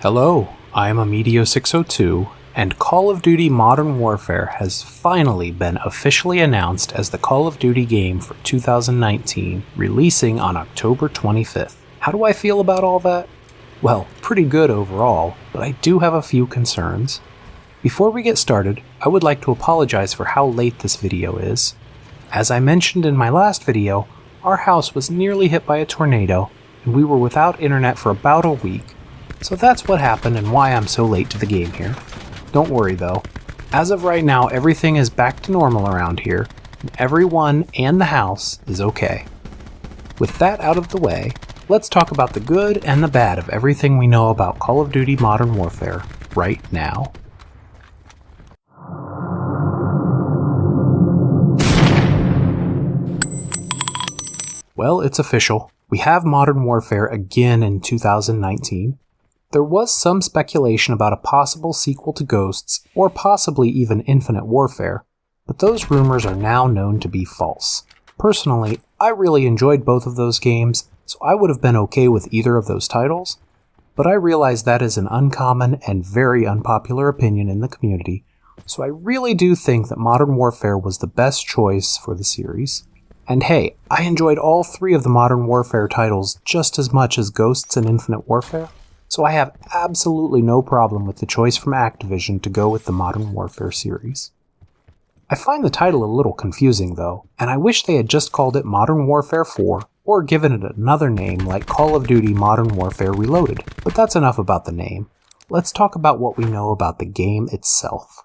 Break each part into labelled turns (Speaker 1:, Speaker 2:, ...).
Speaker 1: Hello, I am Amedio602, and Call of Duty Modern Warfare has finally been officially announced as the Call of Duty game for 2019, releasing on October 25th. How do I feel about all that? Well, pretty good overall, but I do have a few concerns. Before we get started, I would like to apologize for how late this video is. As I mentioned in my last video, our house was nearly hit by a tornado, and we were without internet for about a week. So that's what happened and why I'm so late to the game here. Don't worry though. As of right now, everything is back to normal around here, and everyone and the house is okay. With that out of the way, let's talk about the good and the bad of everything we know about Call of Duty Modern Warfare right now. Well, it's official. We have Modern Warfare again in 2019. There was some speculation about a possible sequel to Ghosts, or possibly even Infinite Warfare, but those rumors are now known to be false. Personally, I really enjoyed both of those games, so I would have been okay with either of those titles, but I realize that is an uncommon and very unpopular opinion in the community, so I really do think that Modern Warfare was the best choice for the series. And hey, I enjoyed all three of the Modern Warfare titles just as much as Ghosts and Infinite Warfare, so I have absolutely no problem with the choice from Activision to go with the Modern Warfare series. I find the title a little confusing though, and I wish they had just called it Modern Warfare 4 or given it another name like Call of Duty Modern Warfare Reloaded, but that's enough about the name. Let's talk about what we know about the game itself.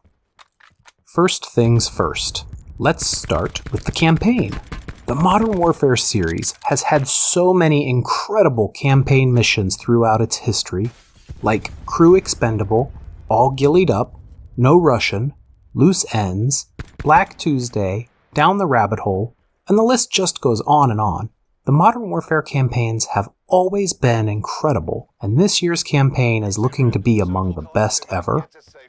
Speaker 1: First things first, let's start with the campaign. The Modern Warfare series has had so many incredible campaign missions throughout its history, like Crew Expendable, All Gillied Up, No Russian, Loose Ends, Black Tuesday, Down the Rabbit Hole, and the list just goes on and on. The Modern Warfare campaigns have always been incredible, and this year's campaign is looking to be among the best ever.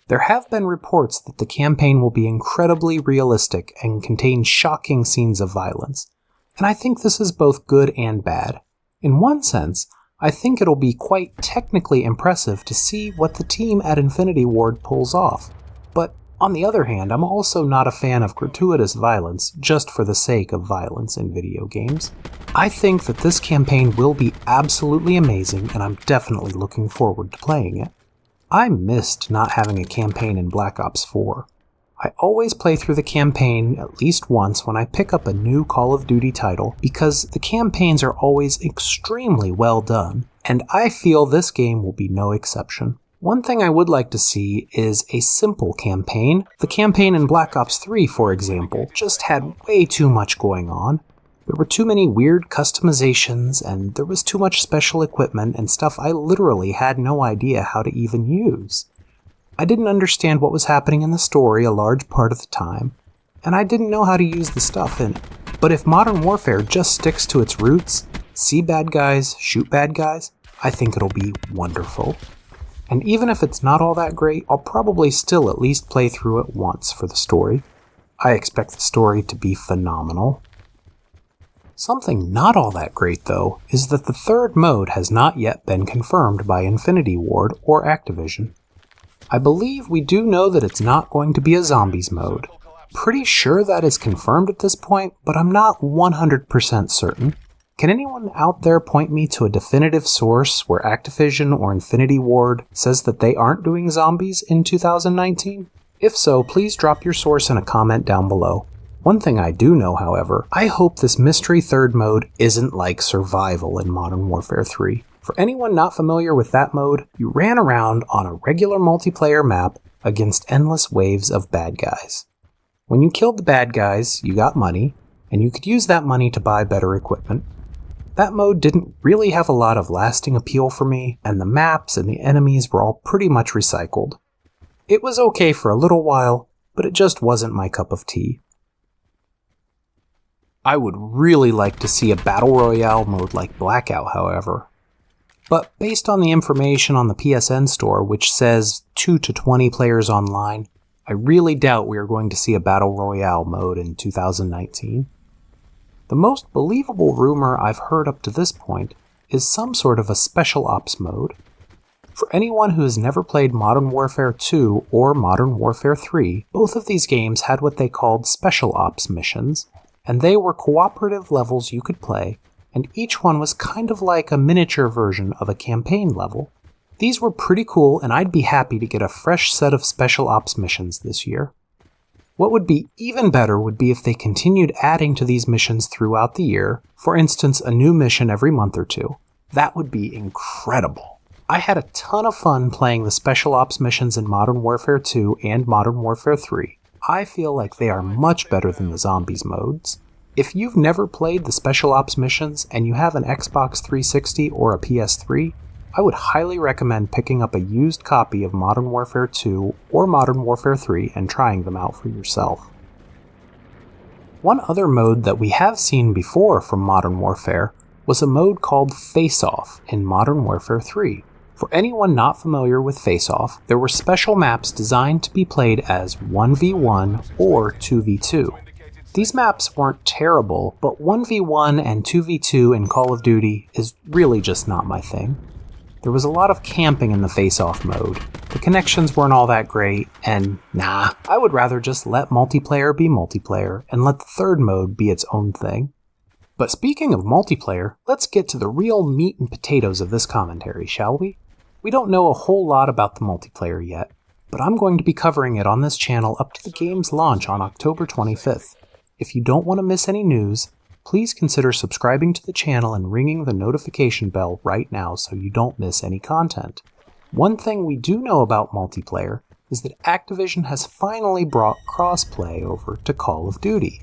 Speaker 1: There have been reports that the campaign will be incredibly realistic and contain shocking scenes of violence, and I think this is both good and bad. In one sense, I think it'll be quite technically impressive to see what the team at Infinity Ward pulls off, but on the other hand, I'm also not a fan of gratuitous violence just for the sake of violence in video games. I think that this campaign will be absolutely amazing, and I'm definitely looking forward to playing it. I missed not having a campaign in Black Ops 4. I always play through the campaign at least once when I pick up a new Call of Duty title because the campaigns are always extremely well done, and I feel this game will be no exception. One thing I would like to see is a simple campaign. The campaign in Black Ops 3, for example, just had way too much going on. There were too many weird customizations, and there was too much special equipment and stuff I literally had no idea how to even use. I didn't understand what was happening in the story a large part of the time, and I didn't know how to use the stuff in it. But if Modern Warfare just sticks to its roots, see bad guys, shoot bad guys, I think it'll be wonderful. And even if it's not all that great, I'll probably still at least play through it once for the story. I expect the story to be phenomenal. Something not all that great, though, is that the third mode has not yet been confirmed by Infinity Ward or Activision. I believe we do know that it's not going to be a zombies mode. Pretty sure that is confirmed at this point, but I'm not 100% certain. Can anyone out there point me to a definitive source where Activision or Infinity Ward says that they aren't doing zombies in 2019? If so, please drop your source in a comment down below. One thing I do know, however, I hope this mystery third mode isn't like Survival in Modern Warfare 3. For anyone not familiar with that mode, you ran around on a regular multiplayer map against endless waves of bad guys. When you killed the bad guys, you got money, and you could use that money to buy better equipment. That mode didn't really have a lot of lasting appeal for me, and the maps and the enemies were all pretty much recycled. It was okay for a little while, but it just wasn't my cup of tea. I would really like to see a Battle Royale mode like Blackout, however. But based on the information on the PSN store, which says 2 to 20 players online, I really doubt we are going to see a Battle Royale mode in 2019. The most believable rumor I've heard up to this point is some sort of a special ops mode. For anyone who has never played Modern Warfare 2 or Modern Warfare 3, both of these games had what they called Special Ops missions, and they were cooperative levels you could play, and each one was kind of like a miniature version of a campaign level. These were pretty cool, and I'd be happy to get a fresh set of Special Ops missions this year. What would be even better would be if they continued adding to these missions throughout the year, for instance, a new mission every month or two. That would be incredible. I had a ton of fun playing the Special Ops missions in Modern Warfare 2 and Modern Warfare 3. I feel like they are much better than the Zombies modes. If you've never played the Special Ops missions and you have an Xbox 360 or a PS3, I would highly recommend picking up a used copy of Modern Warfare 2 or Modern Warfare 3 and trying them out for yourself. One other mode that we have seen before from Modern Warfare was a mode called Face Off in Modern Warfare 3. For anyone not familiar with Face Off, there were special maps designed to be played as 1v1 or 2v2. These maps weren't terrible, but 1v1 and 2v2 in Call of Duty is really just not my thing. There was a lot of camping in the Face Off mode, the connections weren't all that great, and I would rather just let multiplayer be multiplayer and let the third mode be its own thing. But speaking of multiplayer, let's get to the real meat and potatoes of this commentary, shall we? We don't know a whole lot about the multiplayer yet, but I'm going to be covering it on this channel up to the game's launch on October 25th. If you don't want to miss any news, please consider subscribing to the channel and ringing the notification bell right now so you don't miss any content. One thing we do know about multiplayer is that Activision has finally brought Crossplay over to Call of Duty.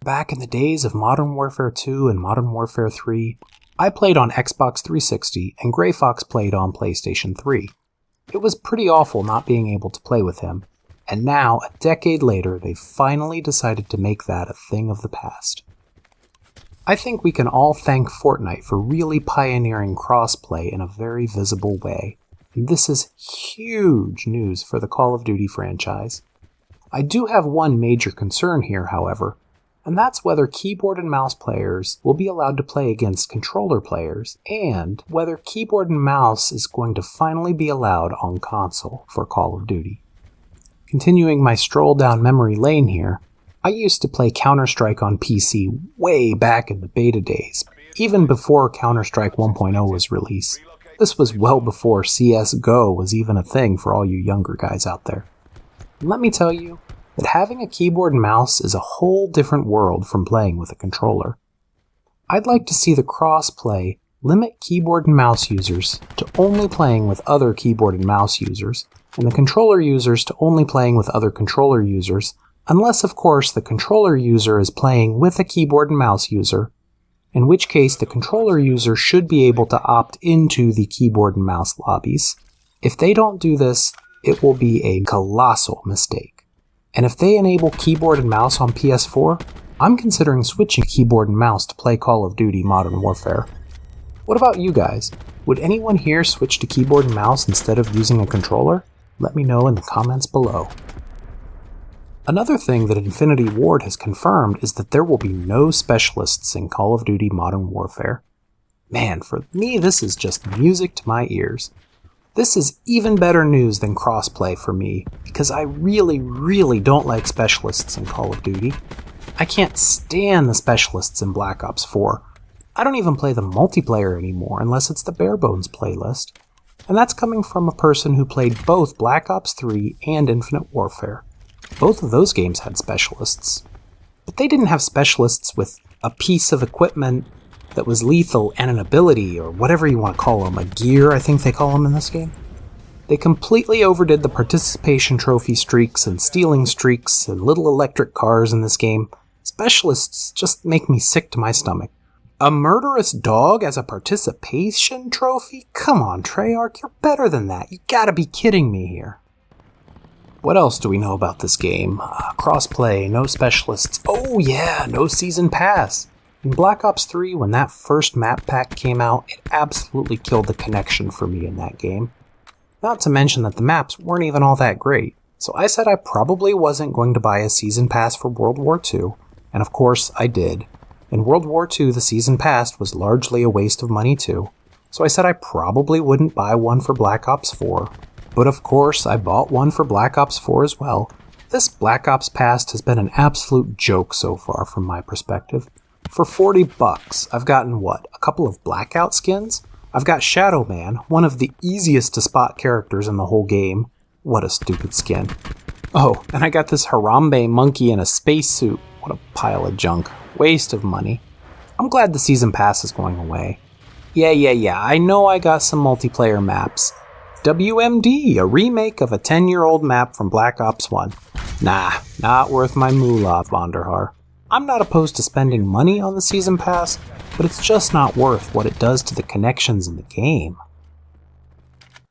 Speaker 1: Back in the days of Modern Warfare 2 and Modern Warfare 3, I played on Xbox 360 and Gray Fox played on PlayStation 3. It was pretty awful not being able to play with him, and now, a decade later, they've finally decided to make that a thing of the past. I think we can all thank Fortnite for really pioneering crossplay in a very visible way, and this is huge news for the Call of Duty franchise. I do have one major concern here, however, and that's whether keyboard and mouse players will be allowed to play against controller players, and whether keyboard and mouse is going to finally be allowed on console for Call of Duty. Continuing my stroll down memory lane here, I used to play Counter-Strike on PC way back in the beta days, even before Counter-Strike 1.0 was released. This was well before CSGO was even a thing for all you younger guys out there. And let me tell you, that having a keyboard and mouse is a whole different world from playing with a controller. I'd like to see the cross-play limit keyboard and mouse users to only playing with other keyboard and mouse users, and the controller users to only playing with other controller users, unless of course the controller user is playing with a keyboard and mouse user, in which case the controller user should be able to opt into the keyboard and mouse lobbies. If they don't do this, it will be a colossal mistake. And if they enable keyboard and mouse on PS4, I'm considering switching keyboard and mouse to play Call of Duty Modern Warfare. What about you guys? Would anyone here switch to keyboard and mouse instead of using a controller? Let me know in the comments below. Another thing that Infinity Ward has confirmed is that there will be no specialists in Call of Duty Modern Warfare. Man, for me this is just music to my ears. This is even better news than crossplay for me, because I really don't like specialists in Call of Duty. I can't stand the specialists in Black Ops 4. I don't even play the multiplayer anymore unless it's the bare bones playlist. And that's coming from a person who played both Black Ops 3 and Infinite Warfare. Both of those games had specialists. But they didn't have specialists with a piece of equipment that was lethal and an ability, or whatever you want to call them, a gear I think they call them in this game. They completely overdid the participation trophy streaks and stealing streaks and little electric cars in this game. Specialists just make me sick to my stomach. A murderous dog as a participation trophy? Come on, Treyarch, you're better than that. You gotta be kidding me here. What else do we know about this game? Crossplay, no specialists. Oh yeah, no season pass. In Black Ops 3, when that first map pack came out, it absolutely killed the connection for me in that game. Not to mention that the maps weren't even all that great. So I said I probably wasn't going to buy a season pass for World War II, and of course I did. In World War II, the season pass was largely a waste of money too, so I said I probably wouldn't buy one for Black Ops 4. But of course, I bought one for Black Ops 4 as well. This Black Ops pass has been an absolute joke so far from my perspective. For $40, I've gotten what, a couple of Blackout skins? I've got Shadow Man, one of the easiest to spot characters in the whole game. What a stupid skin. Oh, and I got this Harambe monkey in a spacesuit. What a pile of junk. Waste of money. I'm glad the season pass is going away. Yeah, I know I got some multiplayer maps. WMD, a remake of a 10-year-old map from Black Ops 1. Nah, not worth my moolah, Vonderhaar. I'm not opposed to spending money on the season pass, but it's just not worth what it does to the connections in the game.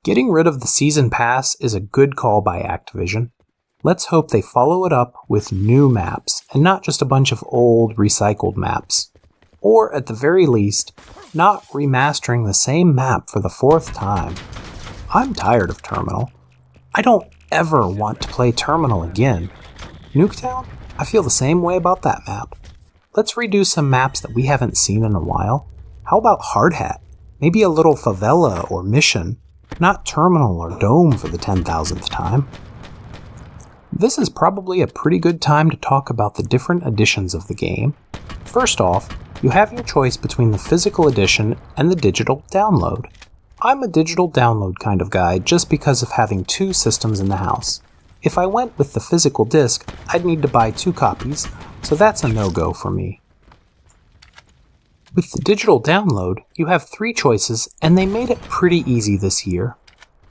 Speaker 1: Getting rid of the season pass is a good call by Activision. Let's hope they follow it up with new maps, and not just a bunch of old, recycled maps. Or, at the very least, not remastering the same map for the 4th time. I'm tired of Terminal. I don't ever want to play Terminal again. Nuketown? I feel the same way about that map. Let's redo some maps that we haven't seen in a while. How about Hard Hat? Maybe a little Favela or Mission, not Terminal or Dome for the 10,000th time. This is probably a pretty good time to talk about the different editions of the game. First off, you have your choice between the physical edition and the digital download. I'm a digital download kind of guy just because of having 2 systems in the house. If I went with the physical disc, I'd need to buy 2 copies, so that's a no-go for me. With the digital download, you have 3 choices, and they made it pretty easy this year.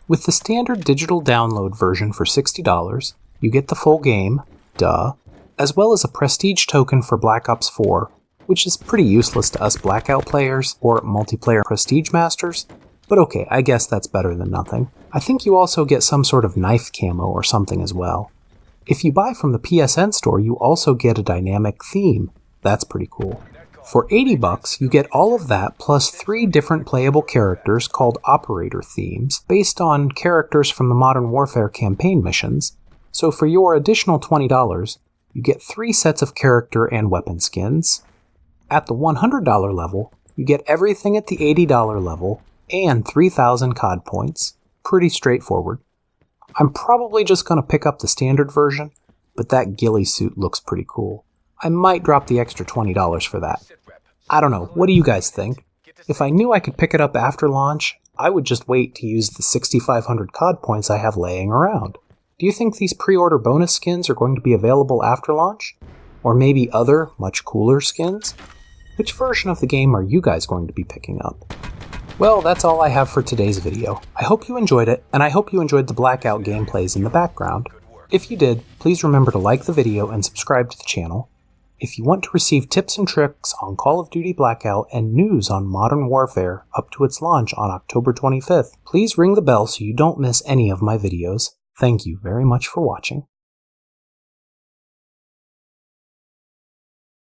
Speaker 1: With the standard digital download version for $60, you get the full game, duh, as well as a prestige token for Black Ops 4, which is pretty useless to us Blackout players or multiplayer prestige masters, but okay, I guess that's better than nothing. I think you also get some sort of knife camo or something as well. If you buy from the PSN store, you also get a dynamic theme. That's pretty cool. For $80, you get all of that plus 3 different playable characters called operator themes, based on characters from the Modern Warfare campaign missions. So for your additional $20, you get 3 sets of character and weapon skins. At the $100 level, you get everything at the $80 level and 3,000 COD points. Pretty straightforward. I'm probably just going to pick up the standard version, but that ghillie suit looks pretty cool. I might drop the extra $20 for that. I don't know, what do you guys think? If I knew I could pick it up after launch, I would just wait to use the 6,500 COD points I have laying around. Do you think these pre-order bonus skins are going to be available after launch? Or maybe other, much cooler skins? Which version of the game are you guys going to be picking up? Well, that's all I have for today's video. I hope you enjoyed it, and I hope you enjoyed the Blackout gameplays in the background. If you did, please remember to like the video and subscribe to the channel. If you want to receive tips and tricks on Call of Duty Blackout and news on Modern Warfare up to its launch on October 25th, please ring the bell so you don't miss any of my videos. Thank you very much for watching.